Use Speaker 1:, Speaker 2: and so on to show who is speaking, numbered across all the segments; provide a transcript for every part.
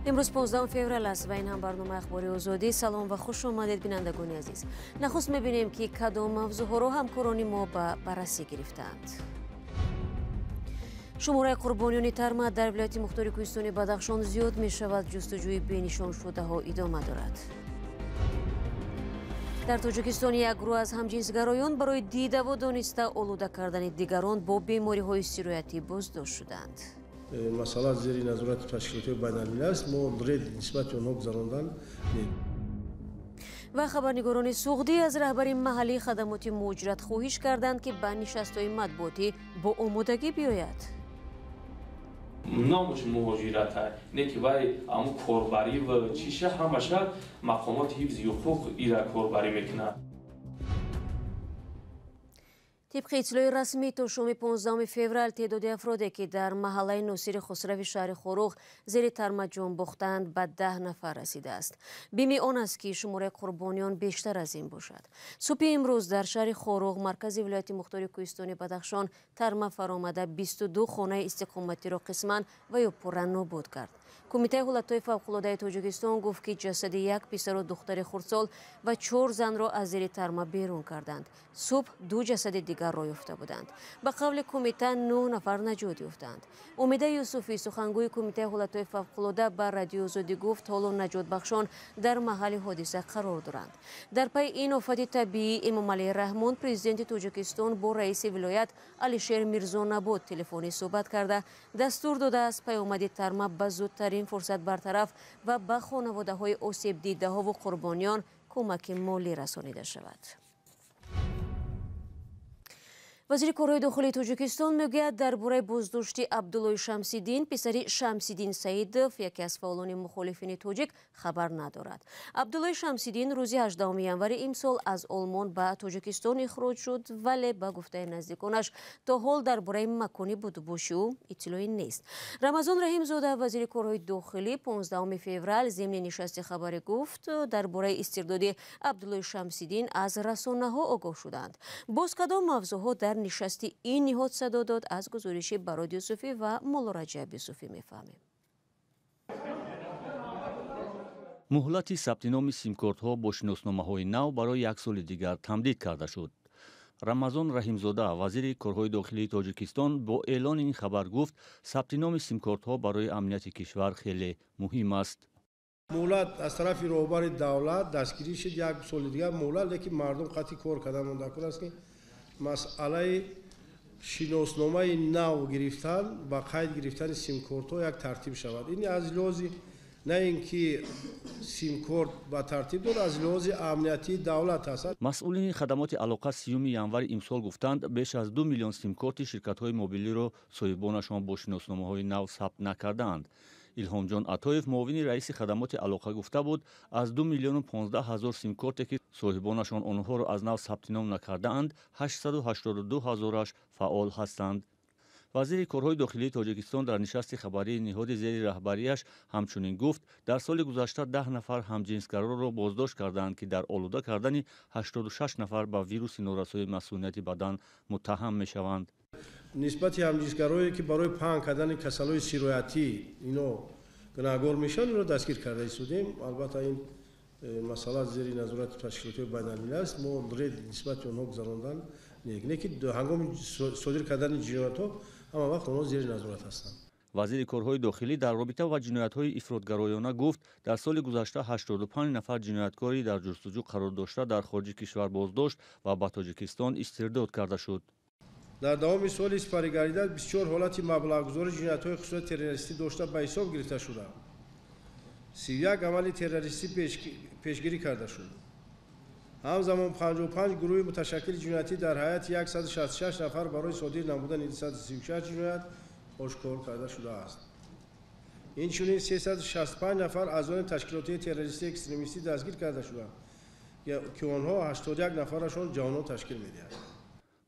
Speaker 1: امروز 15 فوریه است و این هم برنامه اخباری آزادی. سلام و خوش آمدید بینندگان عزیز. نخست می‌بینیم که کدام موضوعها را همکاران ما به بررسی گرفتند. شماره قربانیان ترما در ولایت مختار کوهستان بدخشان زیاد می شود. جستجوی به نشان شده ها ادامه دارد. در تاجیکستان یک گروه از همجنسگرایان برای دیده و دانسته آلوده کردن دیگران با بیماری های سیرایتی بازداشت شدند.
Speaker 2: مسئله زیر نظارت تشکیلات بین‌المللی است. ما رد نسبت آنها گذراندن.
Speaker 1: و خبرنگاران سعودی از رهبر محلی خدمات مهاجرت خواهش کردند که به نشست‌های مطبوعاتی با آمادگی بیاید.
Speaker 3: نامش مهاجرت نه که وای ام کاربری و چیشه همش مقامات حفظ حقوق ایرا کاربری میکنه.
Speaker 1: طبق اطلاع رسمی تا شام 15 فوریه تعداد افرادی که در محله ناصر خسروی شهر خروغ زیر ترما جان باختند به 10 نفر رسیده است. بیم آن است که شماره قربانیان بیشتر از این باشد. صبح امروز در شهر خروغ مرکز ولایت مختار کوهستان بدخشان ترما فرآمده 22 خانه استقامتی را قسما و یا پورا نابود کرد. کمیته حالتهای فوق‌العاده تاجیکستان گفت که جسد یک پسر و دختر خردسال و 4 زن را از زیر ترما بیرون کردند. صبح 2 جسد دیگر را یافته بودند. به قول کمیته 9 نفر نجات یافتند. امیده یوسفی سخنگوی کمیته حالتهای فوق‌العاده بر رادیو آزادی گفت حال نجات بخشان در محل حادثه قرار دارند. در پی این آفت طبیعی امام علی رحمان پرزیدنت تاجیکستان با رئیس ولایت علیشیر میرزا نبات تلفنی صحبت کرده دستور داده است پیامد ترما به زودترین فرصت برطرف و به خانواده های آسیب دیده ها و قربانیان کمک مالی رسانیده شود. وزیر کارهای داخلی تاجیکستان میگوید درباره بازداشت عبدالله شمسیدین پسر شمسیدین سعیدوف یکی از فعالان مخالفین تاجیک خبر ندارد. عبدالله شمسیدین روز 18 ینور امسال از آلمان به تاجیکستان اخراج شد ولی به گفته نزدیکانش تا حال درباره مکانی بازداشت او اطلاعی نیست. رمضان رحیم‌زاده وزیر کارهای داخلی 15 فوریه ضمن نشست خبری گفت درباره استرداد عبدالله شمسیدین از رسانه‌ها آگاه شدند. باز کدام موضوعها در نشستی این نهاد صدا داد از گزارش براد یوسفی و مولا رجب یوسفی میفهمیم.
Speaker 4: مهلت ثبت نام سیمکارت‌ها با شناسنامه‌های نو برای 1 سال دیگر تمدید کرده شد. رمضان رحیم‌زاده وزیر کارهای داخلی تاجیکستان با اعلان این خبر گفت ثبت نام سیمکارت‌ها برای امنیت کشور خیلی مهم است.
Speaker 2: مهلت از طرف رهبر دولت دستگیری شد 1 سال دیگر مهلت لیکن مردم قطعی کار کردن مونده است که مسئله شناسنامه نو گرفتن و قید گرفتن سیم کارت ها یک ترتیب شود. این از لحاظ نه اینکه سیم کارت با ترتیب دارد از لحاظ امنیتی دولت است.
Speaker 4: مسئولین خدمات علاقه 30 ینور امسال گفتند بیش از 2 میلیون سیم کارت شرکت های موبیلی را صاحبانشان با شناسنامه های نو ثبت نکردند. الهام جان عطایف معاون رئیس خدمات علاقه گفته بود از 2 میلیون و 15 هزار سیم کارتی که صاحبانشان آنها را از نو ثبت نام نکرده‌اند 882 هزارش فعال هستند. وزیر کارهای داخلی تاجیکستان در نشست خبری نهاد زیر رهبریش همچنین گفت در سال گذشته 10 نفر همجنسگرا را بازداشت کردند که در آلوده کردن 86 نفر به ویروس نارسای مسمومیت بدن متهم می‌شوند.
Speaker 2: نسبت همجنسگرایی که برای پنهان کردن کسل‌های سیرایتی اینا گناهکار میشن این را دستگیر کرده ایستادیم. البته این مسئله زیر نظارت تشکیلات بین‌المللی است. ما رد نسبت آنها گذراندن نه که هنگام صادر کردن جنایت‌ها اما وقت آنها زیر نظارت هستند.
Speaker 4: وزیر کارهای داخلی در رابطه با جنایت‌های افراط‌گرایانه گفت در سال گذشته 85 نفر جنایتکاری در جستجو قرار داشته در خارج کشور بازداشت و به تاجیکستان استرداد کرده شد.
Speaker 2: در دوام سال سپریگریده بسیار حالت مبلغ‌گذار جنایت‌های خصوصی تروریستی داشته به حساب گرفته شده. 31 عمل تروریستی پیشگیری کرده شد. همزمان 55 گروه متشکل جنایتی در هیئت 166 نفر برای صادر نمودن 136 جنایت آشکار کرده شده است. اینچنین 365 نفر از آن تشکیلات تروریستی اکستریمیستی دستگیر کرده شدند که آنها 81 نفرشان جوانان تشکیل می‌دهند.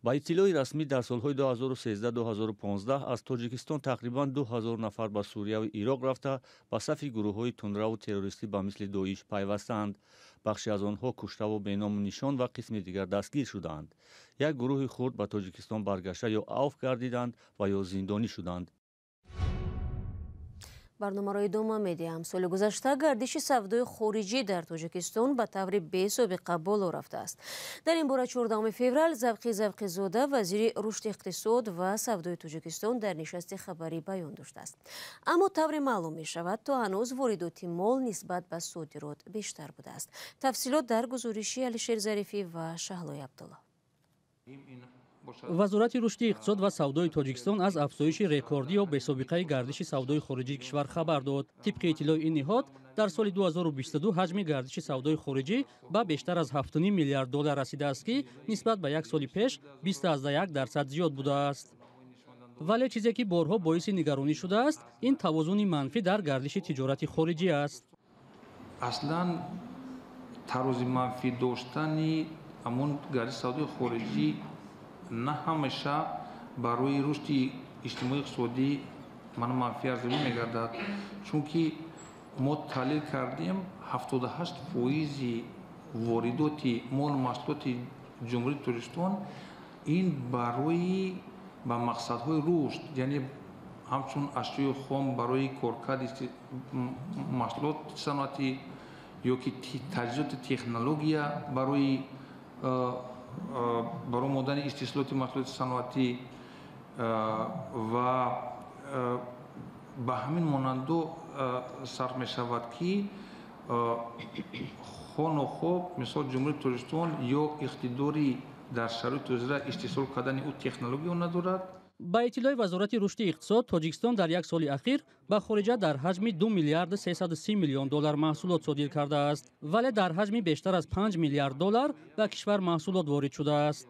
Speaker 4: با اطلاع رسمی در سالهای 2013-2015 از تاجیکستان تقریباً 2000 نفر به سوریه و عراق رفته به صف گروه‌های تندرو و تروریستی به مثل داعش پیوستند. بخشی از آنها کشته و بینام و نشان و قسم دیگر دستگیر شدند. یک گروه خرد به تاجیکستان برگشته یا عفو گردیدند و یا زندانی شدند.
Speaker 1: برنامه را ادامه میدیم. سال گذشته گردش سودای خارجی در تاجیکستان به طور بی‌سابقه بالا رفته است. در این باره 14 فوریه زوقی زاده وزیر رشد اقتصاد و سودای تاجیکستان در نشست خبری بیان داشته است. اما طور معلوم می شود تا هنوز واردات مال نسبت به صادرات بیشتر بوده است. تفصیلات در گزارش علیشیر ظریفی و شهلای عبدالله.
Speaker 5: وزارت رشد اقتصاد و سودای تاجیکستان از افزایش رکوردی و بی‌سابقه گردش سودای خارجی کشور خبر داد. طبق اطلاع این نهاد در سال 2022 حجم گردش سودای خارجی به بیشتر از 7.5 میلیارد دلار رسیده است که نسبت به یک سال پیش 20.1% زیاد بوده است. ولی چیزی که بارها باعث نگرانی شده است این توازن منفی در گردش تجارت خارجی است.
Speaker 6: اصلا توازن منفی داشتن همون گردش سودای خارجی نه همیشه برای رشد اجتماعی اقتصادی منفی ارزیابی میگردد، چون که ما تحلیل کردیم 78% واردات مال و محصولات جمهوری تاجیکستان این برای با مقصدهای رشد، یعنی همچون اشیاء خام برای کارکرد محصولات صنعتی یا که تجهیزات تکنولوژی برای مدن استحصالات محصولات صنعتی و به همین مانند صرف می شود که خوب مثال جمهوری تاجیکستان یا اقتداری در شرایط حاضر استحصال کردن او تکنولوژی ندارد.
Speaker 5: با اطلاع وزارت رشد اقتصاد تاجیکستان در یک سال اخیر به خارج در حجم 2 میلیارد 330 میلیون دلار محصولات صادر کرده است، ولی در حجم بیشتر از 5 میلیارد دلار به کشور محصولات وارد شده است.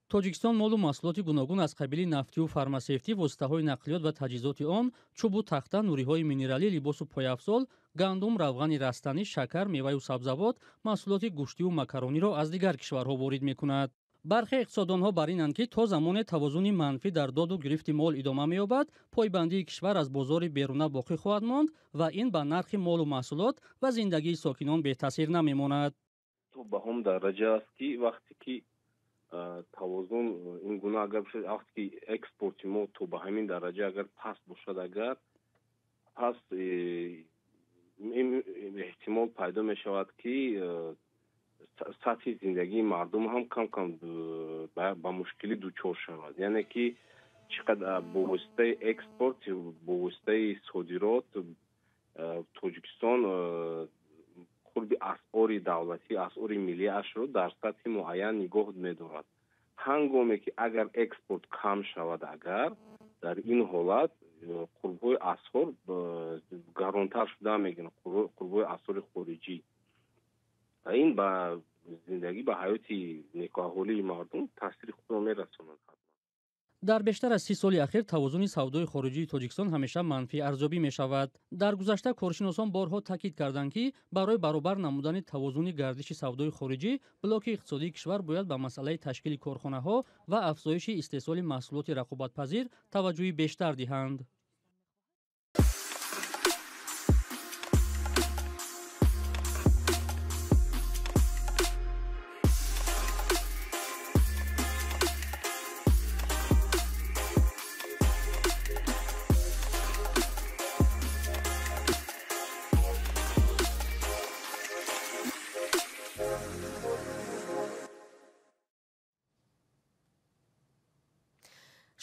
Speaker 5: تاجیکستان مال و محصولات گوناگون از قبیل نفتی و فارماسیوتی، واسطه‌های نقلیات و تجهیزات آن، چوب و تخته، نوری‌های مینرالی، لباس و پایافزال، گندم، روغن رستنی، شکر، میوه و سبزیجات، محصولات گوشتی و ماکارونی را از دیگر کشورها وارد می‌کند. برخی اقتصاددانها بر اینند که تا زمان توازن منفی در داد و گرفت مال ادامه می‌یابد، پایبندی کشور از بازار بیرونه باقی خواهد ماند و این به نرخ مال و محصولات و زندگی ساکنان بی تاثیر نمی‌ماند.
Speaker 7: تو به هم درجه است که وقتی که توازن این گونه اگر بشه، وقتی که اکسپورت ما تو به همین درجه اگر پس باشد، اگر پس احتمال پیدا می شود که سطح زندگی مردم هم کم کم با مشکلی دچار شود. یعنی که چقدر با واسطه اکسپورت، با واسطه صادرات تاجیکستان خود اسعار دولتی، اسعار ملی اش رو در سطح معین نگاه می‌دارد. هنگامی که اگر اکسپورت کم شود، اگر در این حالت قربای اسعار گرانتر شده میگن، قربای اسعار خارجی، این به زندگی، به حیات نیکوحالی مردم تاثیر خود را میرساند.
Speaker 5: در بیشتر از 30 سال اخیر توازن سودای خارجی تاجیکستان همیشه منفی ارزیابی می شود. در گذشته کارشناسان بارها تاکید کردند که برای برابر نمودن توازن گردش سودای خارجی، بلاک اقتصادی کشور باید به مسئله تشکیل کارخانه‌ها و افزایش استحصال محصولات رقابت‌پذیر توجه بیشتر دهند.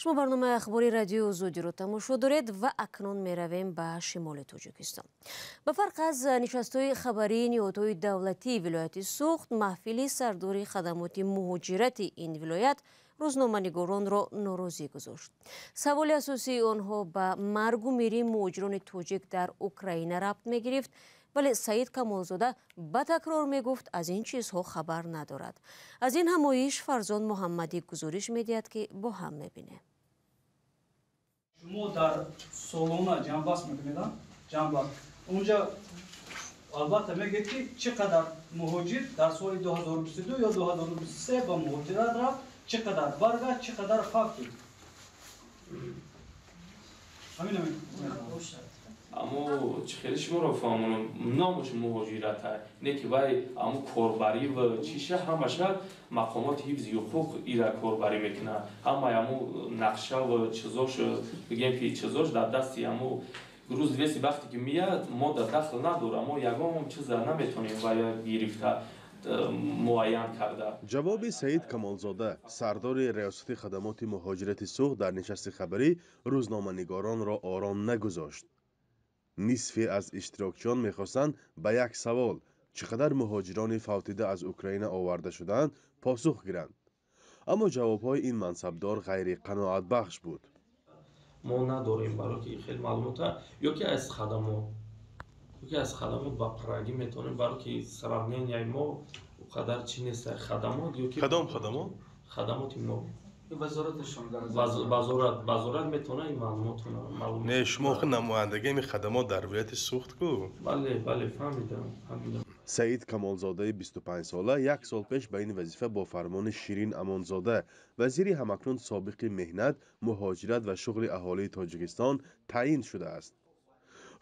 Speaker 1: شما برنامه اخباری رادیو زودی رو تماشا دارید و اکنون میرویم به شمال تاجیکستان. به فرق از نشست‌های خبری نهادهای دولتی ولایت سوخت، محفل سرداری خدمات مهاجرت این ولایت روزنامه‌نگاران را ناراضی گذاشت. سوال اساسی آنها به مرگ و میر مهاجران تاجیک در اوکراین ربط می‌گرفت، ولی سعید کمالزاده به تکرار میگفت از این چیزها خبر ندارد. از این همایش فرزان محمدی گزارش میدهد که با هم میبینه.
Speaker 8: شما در سالونا جنباس میکنید، جنباس اونجا البته میگه که چقدر مهاجر در سال 2022 یا 2023 با مهاجرت رفت، چقدر برگشت، چقدر خاکی. همین
Speaker 3: اما خیلی شما رو فهمونم نامش مهاجرت های نه که وای اما کاربری و چیشه همشه مقامات حفظ حقوق ایرا کاربری میکنه، همه امو نقشه و چیزاش بگیم که چیزاش در دستی امو груз 200 вақте ки мияд мо дар дахл надорам мо ягон чиза наметонем ва я гирифта муайян карда.
Speaker 9: ҷавоби Саид Камолзода, сардори риёсати хадамоти муҳоҷирати суғ дар нишасти хабарӣ рӯзноманигоронро ором нагузошт. нисфе аз иштирокчиён мехостанд ба як савол чӣ қадар муҳоҷирони фавтида аз Украина оварда шуданд посух гиранд. аммо ҷавобҳои ин мансабдор ғайриқаноатбахш буд.
Speaker 3: мо надорем барои ки хеле маълумота ёки аз хадамот ба парагӣ метавонем барои ки сравненияи мо қадар чӣ нест хадамот ёки
Speaker 10: кадом хадамот
Speaker 3: хадамоти мо
Speaker 8: вазораташон
Speaker 3: вазорат метавона ин маълумотро
Speaker 10: не шумо намояндагии ин хадамот дар вилояти суғд ку
Speaker 3: бале фаҳмидам.
Speaker 9: Саид Камолзодаи 25 сола як сол пеш ба ин вазифа бо фармони Ширин Амонзода, вазири ҳамакнун собиқи меҳнат, муҳоҷират ва шуғли аҳолии Тоҷикистон таъин шудааст.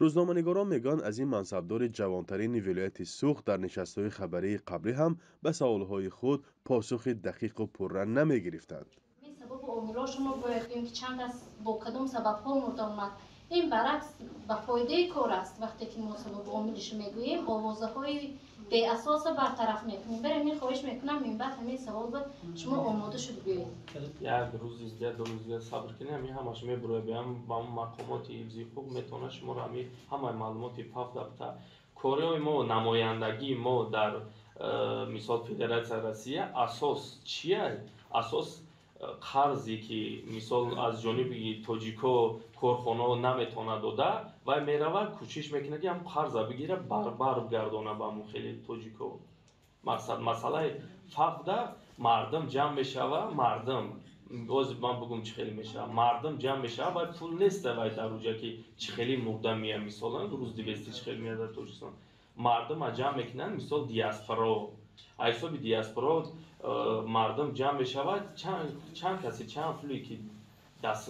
Speaker 9: рӯзноманигорон мегӯянд аз ин мансабдори ҷавонтарини вилояти суғд дар нишастҳои хабарии қаблӣ ҳам ба саволҳои худ посухи дақиқу пурра намегирифтанд.
Speaker 11: шумо бояд бигӯем ки чанд кас бо кадом сабабҳо мурда омад. ин баръакс ба фоидаи кор аст. вақте ки мо сабабу омилиш мегӯем овозаҳои беасоса бартараф мекунем. барои мин хоҳиш мекунам минбаъд ҳамин савол ба шумо омода шуд гӯед.
Speaker 3: як рӯзи я ду рӯзи сабр кунем ҳамин ҳамаш мебурояд биам ба мақомоти ҳифзи ҳуқуқ метавона шуморо ҳамин ҳамаи маълумоти пафта кори мо намояндагии мо дар мисол Федератсияи Россия асос чия? Асос қарзе ки мисол аз ҷониби тоҷико корхонаҳо наметавона дода вай меравад кӯшиш мекунад ки ҳам қарза бигира баргардона ба хели тоҷико. мақсад масъалаи фавда мардум ҷамъ мешава мардум боз ман бигӯм чӣ хеле мешава мардум ҷамъ мешава вай пул нест вай дар уҷа ки чӣ хеле мурда меяд мисолан рӯз 200 чӣ хеле меяд дар Тоҷикистон мардум ҷамъ мекунанд мисол диаспоро ҳисоби диаспоро мардум ҷамъ мешавад чанд каси чанд пуле ки даст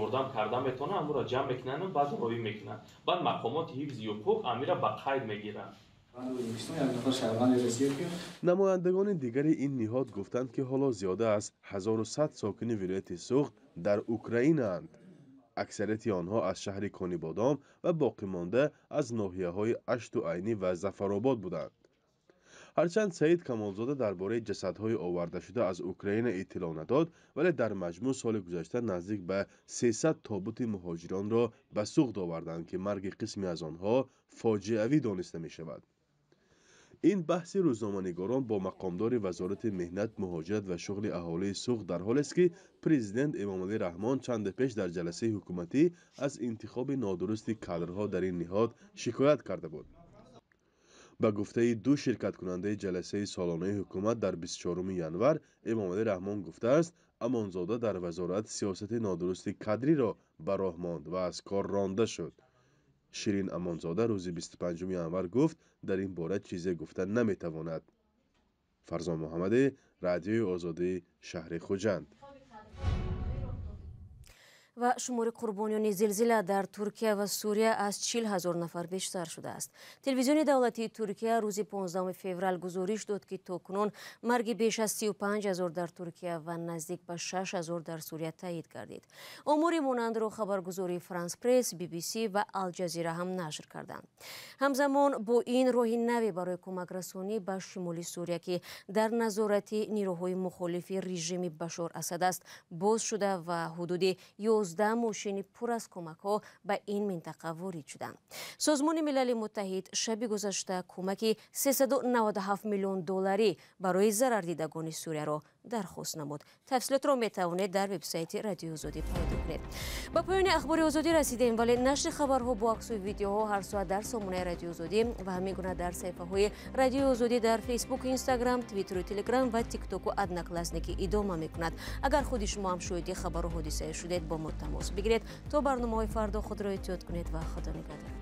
Speaker 3: ёрдам карда метавонад амуро ҷамъ мекунанд баъд роҳӣ мекунанд баъд мақомоти ҳифзи ҳуқуқ амира ба қайд мегиранд.
Speaker 9: намояндагони дигари ин ниҳод гуфтанд ки ҳоло зиёда аз 1100 сокини вилояти суғд дар Украинаанд. аксарияти онҳо аз шаҳри Конибодом ва боқимонда аз ноҳияҳои Ашту Айнӣ ва Зафаробод буданд. ҳарчанд Саид Камолзода дар бораи ҷасадҳои овардашуда аз Украина иттилоъ надод, вале дар маҷмӯъ соли гузашта наздик ба 300 тобути муҳоҷиронро ба суғд оварданд ки марги қисми аз онҳо фоҷиавӣ дониста мешавад. ин баҳси рӯзноманигорон бо мақомдори вазорати меҳнат, муҳоҷират ва шуғли аҳолии суғд дар ҳолест ки президент Эмомалӣ Раҳмон чанде пеш дар ҷаласаи ҳукуматӣ аз интихоби нодурусти кадрҳо дар ин ниҳод шикоят карда буд. ба гуфтаи ду ширкаткунандаи ҷаласаи солонаи ҳукумат дар 24 январ Эмомалӣ Раҳмон гуфтааст Амонзода дар вазорат сиёсати нодурусти кадриро ба роҳ монд ва аз кор ронда шуд. Ширин Амонзода рӯзи 25 январ гуфт дар ин бора чизе гуфта наметавонад. Фарзон Муҳаммадӣ, Радиои Озодӣ, шаҳри Хуҷанд.
Speaker 1: ва шумори қурбонёни зилзила дар Туркия ва Сурия аз 40 000 нафар бештар шудааст. Телевизиони давлатии Туркия рӯзи 15 феврал гузориш дод ки токунун марги беш аз 35 000 дар Туркия ва наздик ба 6 000 дар Сурия таъид гардид. омори монандро хабаргузории Франс Пресс, BBC ва Алҷазира ҳам нашр карданд. ҳамзамон бо ин роҳи наве барои кӯмакрасонӣ ба шимоли Сурия ки дар назорати нирӯҳои мухолифи режими Башор Асад аст боз шуда ва ҳудуди 11 мошини пур аз кӯмакҳо ба ин минтақа ворид шуданд. Созмони милали Муттаҳид шаби гузашта кӯмаки $397 миллион барои зарардидагони Сурияро дархост намуд. Тафсилотро метавонед дар вебсайти Радиои Озодӣ пайдо кунед. Ба поёни ахбори Озодӣ расидем, вале нашри хабарҳо бо аксу видеоҳо ҳар соат дар сомонаи Радиои Озодӣ ва ҳамин гуна дар саҳифаҳои Радиои Озодӣ дар Facebook, Instagram, Twitter, Telegram ва TikTok одноклассники идома мекунад. агар худи шумо ҳам шоҳиди хабару ҳодисае шудед, бо мо тамос бигиред. то барномаҳои фардо худро эҳтиёт кунед ва худо нигаҳдор.